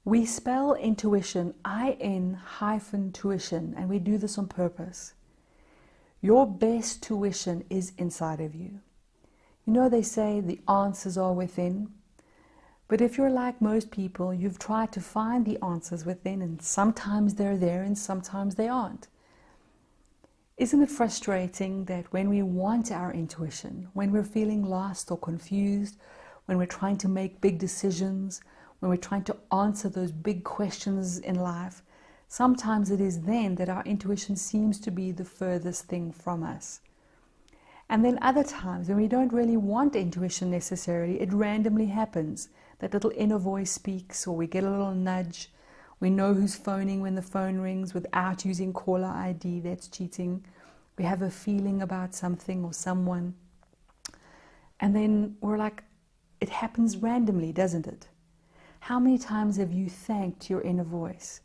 We spell intuition IN-tuition, and we do this on purpose. Your best tuition is inside of you. You know, they say the answers are within. But if you're like most people, you've tried to find the answers within, and sometimes they're there and sometimes they aren't. Isn't it frustrating that when we want our intuition, when we're feeling lost or confused, when we're trying to make big decisions, when we're trying to answer those big questions in life, sometimes it is then that our intuition seems to be the furthest thing from us. And then other times when we don't really want intuition necessarily, it randomly happens. That little inner voice speaks, or we get a little nudge. We know who's phoning when the phone rings without using caller ID. That's cheating. We have a feeling about something or someone. And then we're like, it happens randomly, doesn't it? How many times have you thanked your inner voice?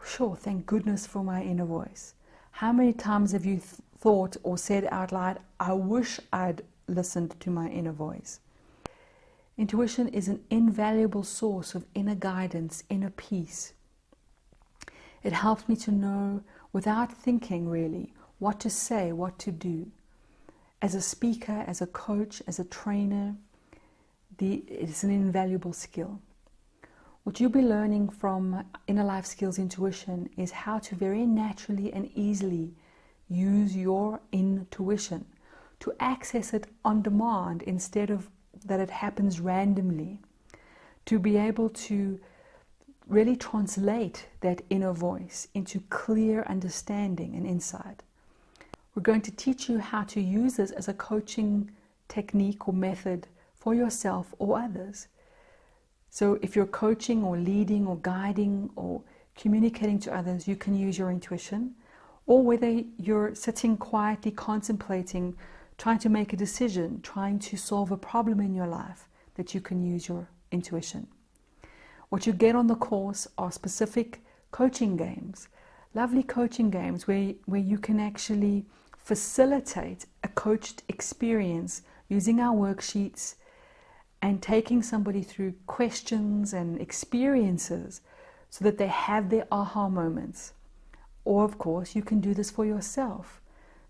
Sure, thank goodness for my inner voice. How many times have you thought or said out loud, I wish I'd listened to my inner voice? Intuition is an invaluable source of inner guidance, inner peace. It helps me to know, without thinking really, what to say, what to do. As a speaker, as a coach, as a trainer, it's an invaluable skill. What you'll be learning from InnerlifeSkills Intuition is how to very naturally and easily use your intuition, to access it on demand instead of that it happens randomly, to be able to really translate that inner voice into clear understanding and insight. We're going to teach you how to use this as a coaching technique or method for yourself or others. So if you're coaching or leading or guiding or communicating to others, you can use your intuition. Or whether you're sitting quietly contemplating, trying to make a decision, trying to solve a problem in your life, that you can use your intuition. What you get on the course are specific coaching games, lovely coaching games where you can actually facilitate a coached experience using our worksheets and taking somebody through questions and experiences so that they have their aha moments. Or of course, you can do this for yourself,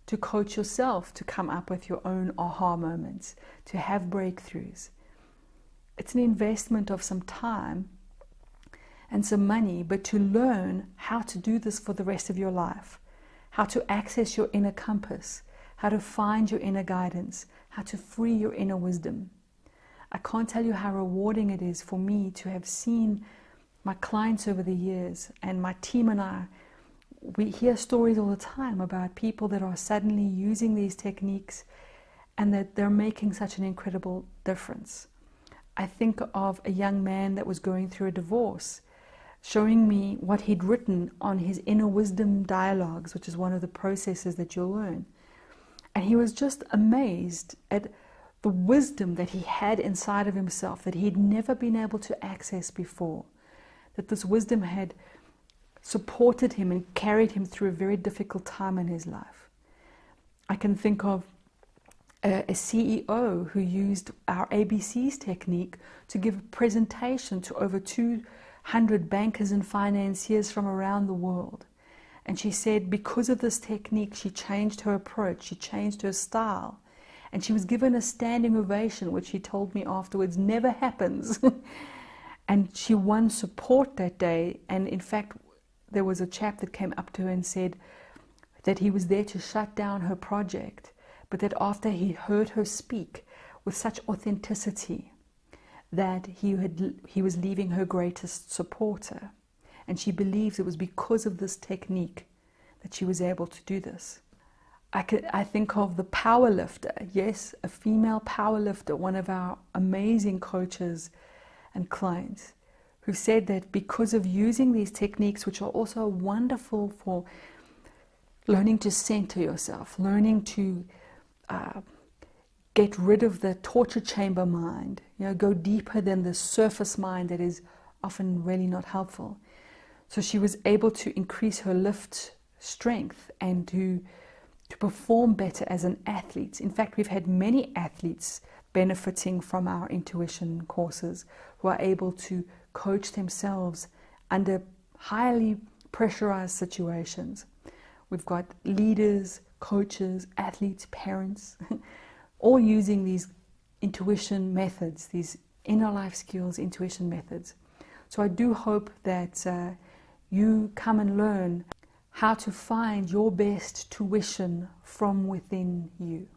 to coach yourself to come up with your own aha moments, to have breakthroughs. It's an investment of some time and some money, but to learn how to do this for the rest of your life, how to access your inner compass, how to find your inner guidance, how to free your inner wisdom. I can't tell you how rewarding it is for me to have seen my clients over the years, and my team and I, we hear stories all the time about people that are suddenly using these techniques and that they're making such an incredible difference. I think of a young man that was going through a divorce, showing me what he'd written on his inner wisdom dialogues, which is one of the processes that you'll learn. And he was just amazed at the wisdom that he had inside of himself that he'd never been able to access before. That this wisdom had supported him and carried him through a very difficult time in his life. I can think of a CEO who used our ABCs technique to give a presentation to over 200 bankers and financiers from around the world. And she said because of this technique, she changed her approach, she changed her style. And she was given a standing ovation, which she told me afterwards never happens. And she won support that day. And in fact, there was a chap that came up to her and said that he was there to shut down her project, but that after he heard her speak with such authenticity, that he was leaving her greatest supporter. And she believes it was because of this technique that she was able to do this. I think of the power lifter, yes, a female power lifter, one of our amazing coaches and clients, who said that because of using these techniques, which are also wonderful for learning to center yourself, learning to get rid of the torture chamber mind, go deeper than the surface mind that is often really not helpful. So she was able to increase her lift strength and to perform better as an athlete. In fact, we've had many athletes benefiting from our intuition courses who are able to coach themselves under highly pressurized situations. We've got leaders, coaches, athletes, parents, all using these intuition methods, these inner life skills intuition methods. So I do hope that you come and learn how to find your best tuition from within you.